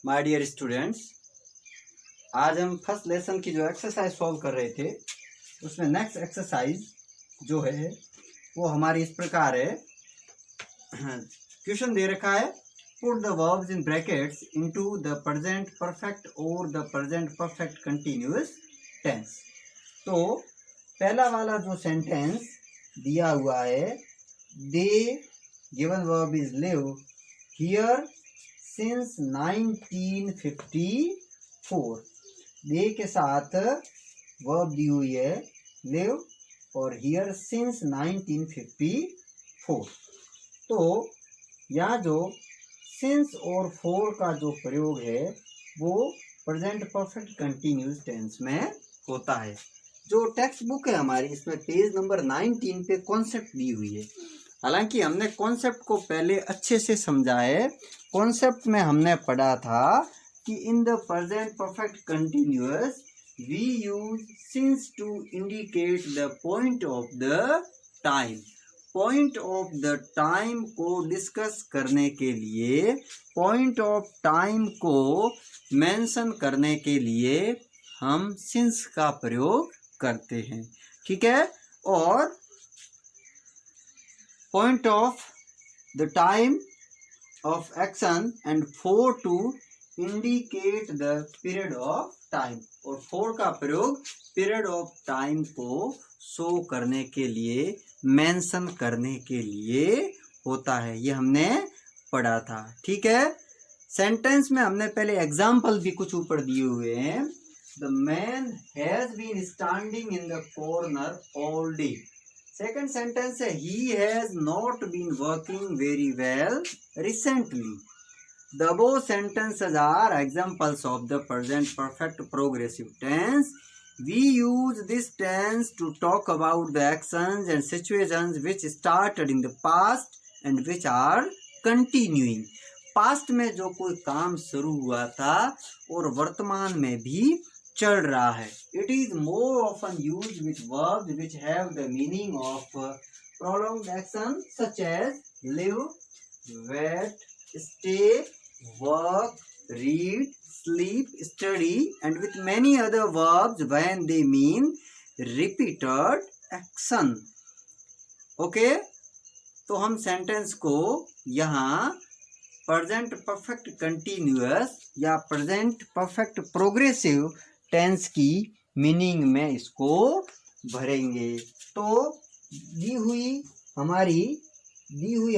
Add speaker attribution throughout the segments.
Speaker 1: My dear students, आज हम first lesson की जो एक्सरसाइज सॉल्व कर रहे थे उसमें नेक्स्ट एक्सरसाइज जो है वो हमारी इस प्रकार है। क्वेश्चन दे रखा है, put the verbs in brackets into the present perfect और the present perfect continuous tense. तो पहला वाला जो सेंटेंस दिया हुआ है, the given verb is live here since 1954। The के साथ वर्ब दी हुई है लिव और हियर सिंस 1954। तो यहाँ जो सिंस और फोर का जो प्रयोग है वो प्रेजेंट परफेक्ट कंटिन्यूअस टेंस में होता है। जो टेक्स्ट बुक है हमारी, इसमें पेज नंबर 19 पे कॉन्सेप्ट दी हुई है। हालांकि हमने कॉन्सेप्ट को पहले अच्छे से समझा है। कॉन्सेप्ट में हमने पढ़ा था कि in the present perfect continuous we use since to indicate the point of the time. Point of the time को डिस्कस करने के लिए, पॉइंट ऑफ टाइम को मेंशन करने के लिए हम सिंस का प्रयोग करते हैं, ठीक है। और point of the time of action and for to indicate the period of time, और फोर का प्रयोग पीरियड ऑफ टाइम को शो करने के लिए, मेंशन करने के लिए होता है। ये हमने पढ़ा था, ठीक है। सेंटेंस में हमने पहले एग्जाम्पल भी कुछ ऊपर दिए हुए हैं। The man has been standing in the corner all day. Second sentence है, he has not been working very well recently. The above sentences are examples of the present perfect progressive tense. We use this tense to talk about the actions and situations which started in the past and which are continuing. Past में जो कोई काम शुरू हुआ था और वर्तमान में भी चल रहा है। It is more often used with verbs which have the meaning of prolonged action such as live, wait, stay, work, read, sleep, study, and with many other verbs when they mean repeated action. Okay? तो हम sentence को यहाँ present perfect continuous या present perfect progressive tense की meaning में इसको भरेंगे। तो दी हुई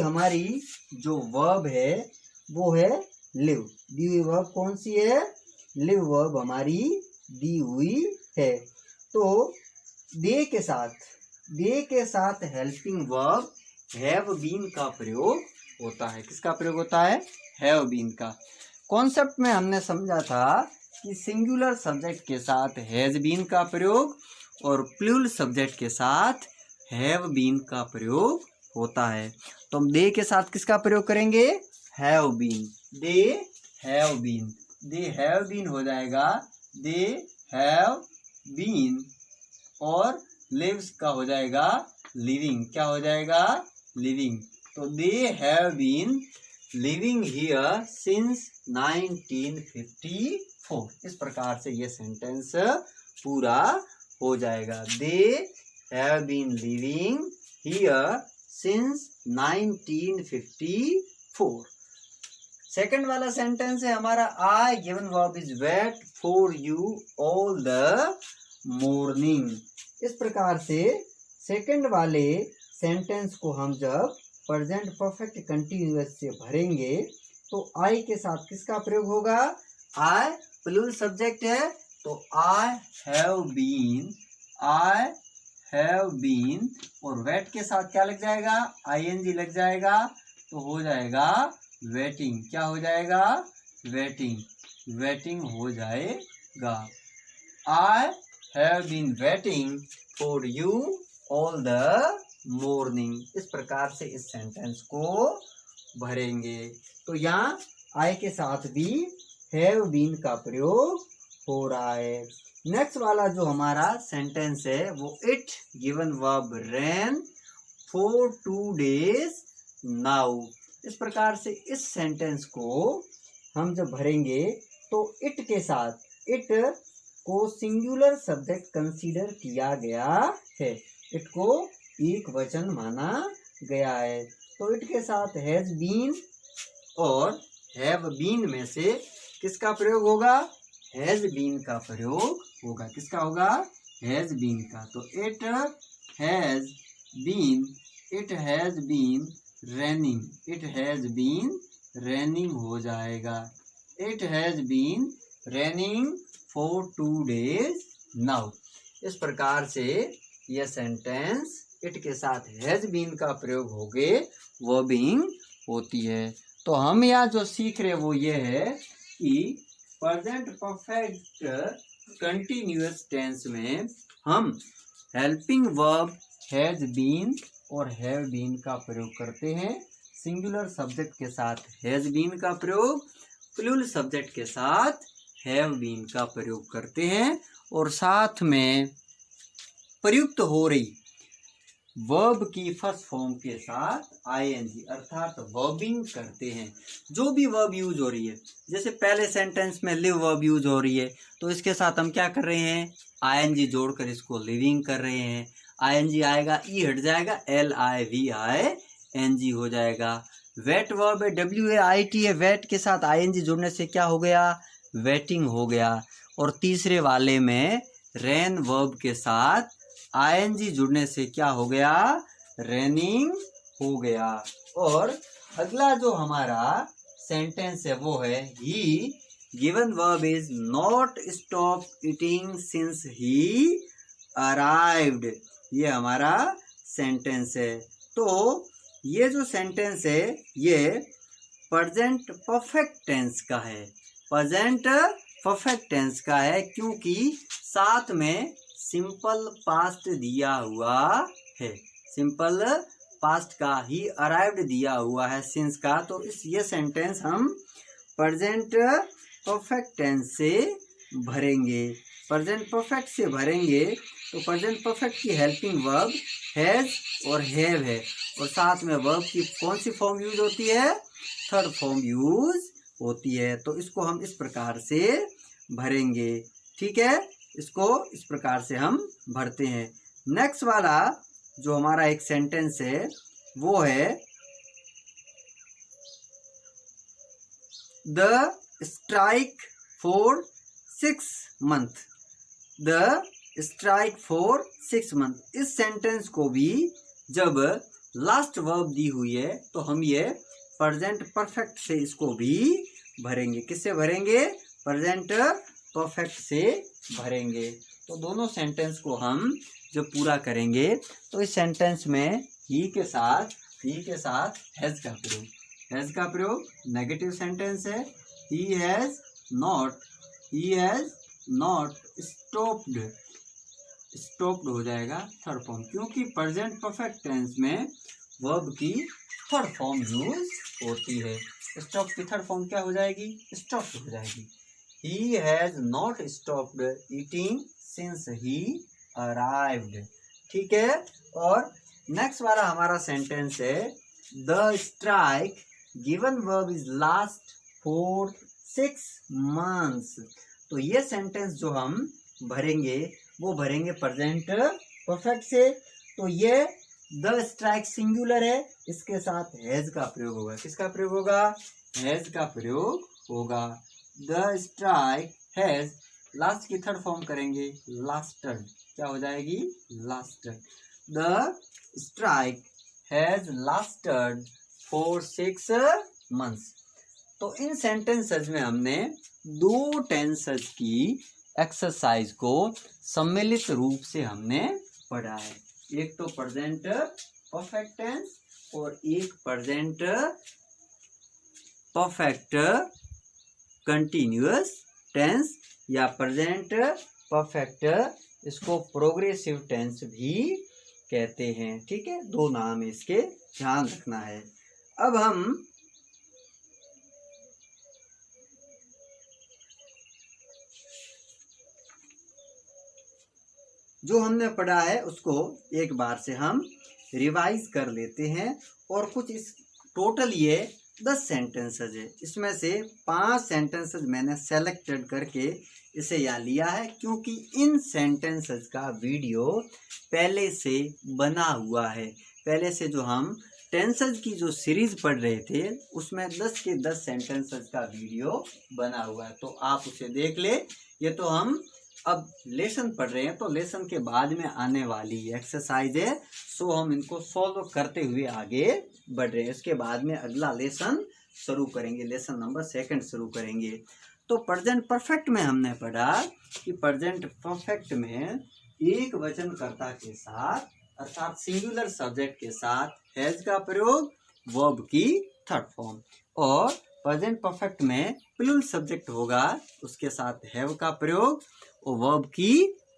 Speaker 1: हमारी जो वर्ब है वो है लिव। दी हुई वर्ब कौन सी है? लिव वर्ब हमारी दी हुई है। तो दे के साथ हेल्पिंग वर्ब हैव बीन का प्रयोग होता है। किसका प्रयोग होता है? हैव बीन का। कॉन्सेप्ट में हमने समझा था कि सिंगुलर सब्जेक्ट के साथ हैज बीन का प्रयोग और प्लूरल सब्जेक्ट के साथ हैव बीन का प्रयोग होता है। तो हम दे के साथ किसका प्रयोग करेंगे? Have been. They have been हो जाएगा दे हैव बीन, और लिव्स का हो जाएगा लिविंग। क्या हो जाएगा? लिविंग। तो they have been living here since 1954। इस प्रकार से ये सेंटेंस पूरा हो जाएगा। They have been living here since 1954। Second वाला सेंटेंस है हमारा, I given verb is wait for you all the morning. इस प्रकार से सेकंड वाले सेंटेंस को हम जब प्रेजेंट परफेक्ट कंटिन्यूअस से भरेंगे तो आई के साथ किसका प्रयोग होगा? आई प्लूरल सब्जेक्ट है तो आई हैव बीन, और वेट के साथ क्या लग जाएगा? आईएनजी लग जाएगा, तो हो जाएगा वेटिंग। क्या हो जाएगा? वेटिंग हो जाएगा। I have been waiting for you all the morning. इस प्रकार से इस सेंटेंस को भरेंगे। तो यहाँ आई के साथ भी हैव बीन का प्रयोग हो रहा है। नेक्स्ट वाला जो हमारा सेंटेंस है वो, it given verb rain for 2 days now. इस प्रकार से इस सेंटेंस को हम जब भरेंगे तो इट के साथ इट को सिंगुलर सब्जेक्ट कंसीडर किया गया है, इट को एक वचन माना गया है। तो इट के साथ हैज बीन और हैव बीन में से किसका प्रयोग होगा? हैज बीन का प्रयोग होगा। किसका होगा? हैज बीन का। तो it has been raining, it has been raining हो जाएगा। It has been raining for 2 days now. इस प्रकार से यह सेंटेंस इट के साथ हैज बीन का प्रयोग हो गए वर्बिंग होती है। तो हम यहाँ जो सीख रहे वो ये है कि प्रेजेंट परफेक्ट कंटिन्यूअस टेंस में हम हेल्पिंग वर्ब हैज बीन और हैव बीन का प्रयोग करते हैं। सिंगुलर सब्जेक्ट के साथ हैज बीन का प्रयोग, प्लूरल सब्जेक्ट के साथ हैव बीन का प्रयोग करते हैं, और साथ में प्रयुक्त हो रही वर्ब की फर्स्ट फॉर्म के साथ आईएनजी अर्थात वर्बिंग करते हैं। जो भी वर्ब यूज हो रही है, जैसे पहले सेंटेंस में लिव वर्ब यूज हो रही है तो इसके साथ हम क्या कर रहे हैं? आईएनजी जोड़कर इसको लिविंग कर रहे हैं। आईएनजी आएगा, ई हट जाएगा, LIVING हो जाएगा। वेट वर्ब है, WAIT है, वेट के साथ आईएनजी जुड़ने से क्या हो गया? वेटिंग हो गया। और तीसरे वाले में रेन वर्ब के साथ आईएनजी जुड़ने से क्या हो गया? रेनिंग हो गया। और अगला जो हमारा सेंटेंस है वो है he given verb is not stop eating since he arrived. ये हमारा सेंटेंस है। तो ये जो सेंटेंस है ये प्रेजेंट परफेक्ट टेंस का है, प्रेजेंट परफेक्ट टेंस का है, क्योंकि साथ में सिंपल पास्ट दिया हुआ है, सिंपल पास्ट का ही अराइव्ड दिया हुआ है सिंस का। तो ये सेंटेंस हम प्रेजेंट परफेक्ट टेंस से भरेंगे। प्रेजेंट परफेक्ट से भरेंगे तो प्रेजेंट परफेक्ट की हेल्पिंग वर्ब हैज और हैव है, और साथ में वर्ब की कौन सी फॉर्म यूज होती है? थर्ड फॉर्म यूज होती है। तो इसको हम इस प्रकार से भरेंगे। ठीक है, इसको इस प्रकार से हम भरते हैं। नेक्स्ट वाला जो हमारा एक सेंटेंस है वो है the strike for 6 months, the strike for 6 months। इस सेंटेंस को भी जब लास्ट वर्ब दी हुई है तो हम ये प्रेजेंट परफेक्ट से इसको भी भरेंगे। किससे भरेंगे? प्रेजेंट परफेक्ट से भरेंगे। तो दोनों सेंटेंस को हम जब पूरा करेंगे तो इस सेंटेंस में ही के साथ हैज का प्रयोग, हैज का प्रयोग नेगेटिव सेंटेंस है। ही हैज नॉट स्टॉप्ड हो जाएगा थर्ड फॉर्म, क्योंकि प्रेजेंट परफेक्ट टेंस में वर्ब की थर्ड फॉर्म यूज होती है। स्टॉप की थर्ड फॉर्म क्या हो जाएगी? स्टॉप्ड हो जाएगी। He has not stopped eating since he arrived। ठीक है। और नेक्स्ट वाला हमारा सेंटेंस है the strike given verb is last for 6 months। तो ये सेंटेंस जो हम भरेंगे वो भरेंगे प्रेजेंट परफेक्ट से। तो ये द स्ट्राइक सिंगुलर है, इसके साथ हैज का प्रयोग होगा। किसका प्रयोग होगा? हैज का प्रयोग होगा। द स्ट्राइक हैज, लास्ट की थर्ड फॉर्म करेंगे लास्टेड, क्या हो जाएगी? Lasted. The strike has lasted for 6 months। तो इन सेंटेंसेस में हमने 2 टेंसेस की एक्सरसाइज को सम्मिलित रूप से हमने पढ़ा है। एक तो प्रेजेंट परफेक्ट टेंस और एक प्रेजेंट परफेक्ट कंटिन्यूअस टेंस या प्रेजेंट परफेक्ट, इसको प्रोग्रेसिव टेंस भी कहते हैं। ठीक है, 2 नाम इसके ध्यान रखना है। अब हम जो हमने पढ़ा है उसको एक बार से हम रिवाइज कर लेते हैं और कुछ इस टोटल ये 10 सेंटेंसेज है। इसमें से 5 सेंटेंसेज मैंने सेलेक्टेड करके इसे यहाँ लिया है, क्योंकि इन सेंटेंसेज का वीडियो पहले से बना हुआ है। पहले से जो हम टेंसेज की जो सीरीज पढ़ रहे थे उसमें 10 के 10 सेंटेंसेज का वीडियो बना हुआ है, तो आप उसे देख ले। ये तो हम अब लेसन पढ़ रहे हैं, तो लेसन के बाद में आने वाली एक्सरसाइज है, सो हम इनको सॉल्व करते हुए आगे बढ़ रहे हैं। इसके बाद में अगला लेसन शुरू करेंगे, लेसन नंबर 2 शुरू करेंगे। तो प्रेजेंट परफेक्ट में हमने पढ़ा कि प्रेजेंट परफेक्ट में एक वचनकर्ता के साथ अर्थात सिंगुलर सब्जेक्ट के साथ हैज का प्रयोग, वर्ब की थर्ड फॉर्म, और प्रेजेंट परफेक्ट में प्लूरल सब्जेक्ट होगा उसके साथ हैव का प्रयोग और वर्ब की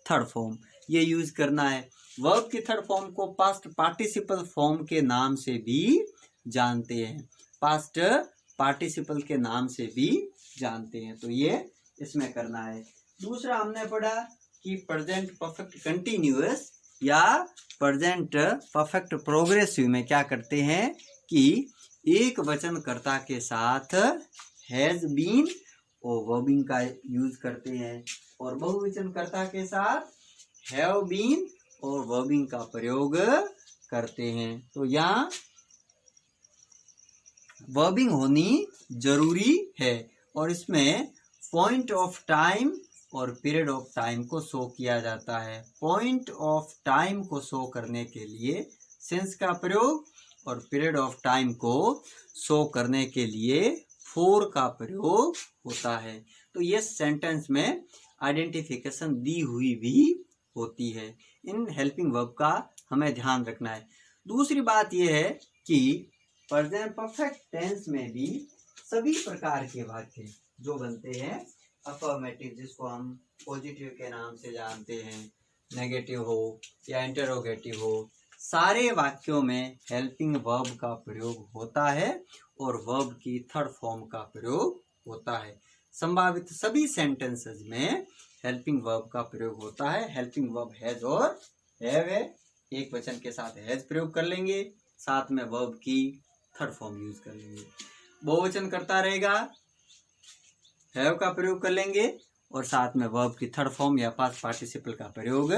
Speaker 1: थर्ड फॉर्म, ये यूज करना है। वर्ब की थर्ड फॉर्म को पास्ट पार्टिसिपल फॉर्म के नाम से भी जानते हैं, पास्ट पार्टिसिपल के नाम से भी जानते हैं, तो ये इसमें करना है। दूसरा हमने पढ़ा कि प्रेजेंट परफेक्ट कंटिन्यूअस या प्रेजेंट परफेक्ट प्रोग्रेसिव में क्या करते हैं कि एक वचनकर्ता के साथ हैज बीन और वर्बिंग का यूज करते हैं, और बहुवचनकर्ता के साथ हैव बीन और वर्बिंग का प्रयोग करते हैं। तो यहाँ वर्बिंग होनी जरूरी है, और इसमें पॉइंट ऑफ टाइम और पीरियड ऑफ टाइम को शो किया जाता है। पॉइंट ऑफ टाइम को शो करने के लिए सिंस का प्रयोग, और पीरियड ऑफ टाइम को शो करने के लिए फॉर का प्रयोग होता है। तो ये सेंटेंस में आइडेंटिफिकेशन दी हुई भी होती है। इन हेल्पिंग वर्ब का हमें ध्यान रखना है। दूसरी बात यह है कि प्रेजेंट परफेक्ट टेंस में भी सभी प्रकार के वाक्य जो बनते हैं, अफर्मेटिव जिसको हम पॉजिटिव के नाम से जानते हैं, नेगेटिव हो या इंटरोगेटिव हो, सारे वाक्यों में हेल्पिंग वर्ब का प्रयोग होता है और वर्ब की थर्ड फॉर्म का प्रयोग होता है। संभावित सभी सेंटेंसेस में हेल्पिंग वर्ब का प्रयोग होता है। हेल्पिंग वर्ब हैज और हैव है, एक वचन के साथ हैज प्रयोग कर लेंगे, साथ में वर्ब की थर्ड फॉर्म यूज कर लेंगे। बहुवचन करता रहेगा, हैव का प्रयोग कर लेंगे और साथ में वर्ब की थर्ड फॉर्म या पास्ट पार्टिसिपल का प्रयोग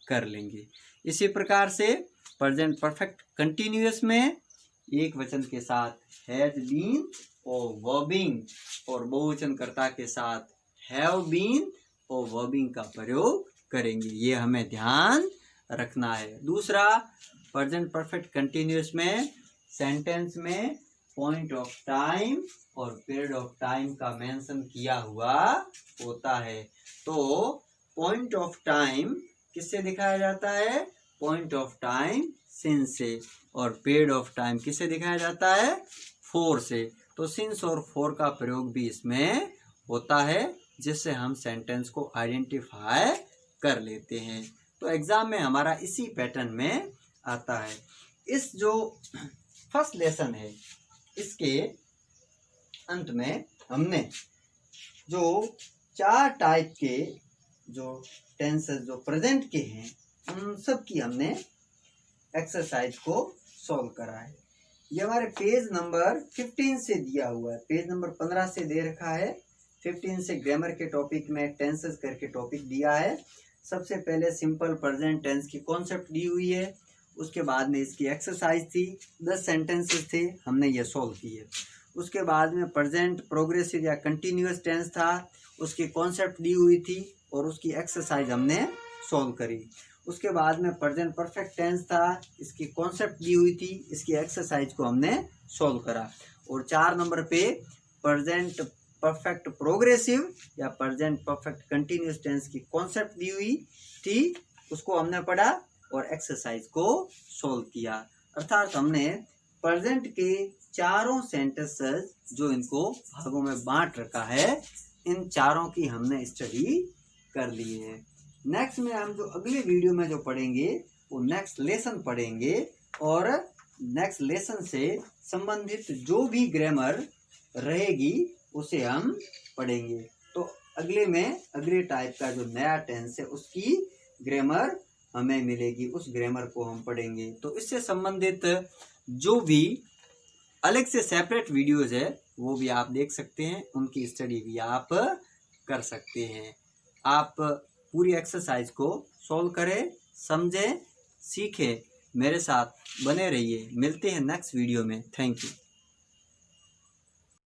Speaker 1: कर लेंगे। इसी प्रकार से प्रेजेंट परफेक्ट कंटिन्यूअस में एक वचन के साथ हैज बीन और वर्बिंग, और बहुवचन कर्ता के साथ हैव बीन और वर्बिंग का प्रयोग करेंगे, ये हमें ध्यान रखना है। दूसरा, प्रेजेंट परफेक्ट कंटिन्यूअस में सेंटेंस में पॉइंट ऑफ टाइम और पीरियड ऑफ टाइम का मेंशन किया हुआ होता है। तो पॉइंट ऑफ टाइम किससे दिखाया जाता है? पॉइंट ऑफ टाइम सिंस से, और पीरियड ऑफ टाइम किससे दिखाया जाता है? फॉर से। तो सिंस और फॉर का प्रयोग भी इसमें होता है, जिससे हम सेंटेंस को आइडेंटिफाई कर लेते हैं। तो एग्जाम में हमारा इसी पैटर्न में आता है। इस जो फर्स्ट लेसन है, इसके अंत में हमने जो 4 टाइप के जो टेंसेस जो प्रेजेंट के हैं, उन सब की हमने एक्सरसाइज को सॉल्व करा है। ये हमारे पेज नंबर 15 से दिया हुआ है, पेज नंबर 15 से दे रखा है। 15 से ग्रामर के टॉपिक में टेंसेस करके टॉपिक दिया है। सबसे पहले सिंपल प्रेजेंट टेंस की कॉन्सेप्ट दी हुई है, उसके बाद में इसकी एक्सरसाइज थी, 10 सेंटेंसेस थे, हमने ये सॉल्व किए। उसके बाद में प्रेजेंट प्रोग्रेसिव या कंटिन्यूअस टेंस था, उसकी कॉन्सेप्ट दी हुई थी और उसकी एक्सरसाइज हमने सॉल्व करी। उसके बाद में प्रेजेंट परफेक्ट टेंस था, इसकी कॉन्सेप्ट दी हुई थी, इसकी एक्सरसाइज को हमने सॉल्व करा। और 4 नंबर पे प्रेजेंट परफेक्ट प्रोग्रेसिव या प्रेजेंट परफेक्ट कंटिन्यूअस टेंस की कॉन्सेप्ट दी हुई थी, उसको हमने पढ़ा और एक्सरसाइज को सॉल्व किया। अर्थात हमने प्रेजेंट के चारों सेंटेंसेस जो इनको भागों में बांट रखा है, इन चारों की हमने स्टडी कर ली है। नेक्स्ट में हम जो अगले वीडियो में जो पढ़ेंगे वो नेक्स्ट लेसन पढ़ेंगे, और नेक्स्ट लेसन से संबंधित जो भी ग्रामर रहेगी उसे हम पढ़ेंगे। तो अगले में अगले टाइप का जो नया टेंस है उसकी ग्रामर हमें मिलेगी, उस ग्रामर को हम पढ़ेंगे। तो इससे संबंधित जो भी अलग से सेपरेट वीडियोज़ है, वो भी आप देख सकते हैं, उनकी स्टडी भी आप कर सकते हैं। आप पूरी एक्सरसाइज को सॉल्व करें, समझें, सीखें, मेरे साथ बने रहिए। मिलते हैं नेक्स्ट वीडियो में। Thank you.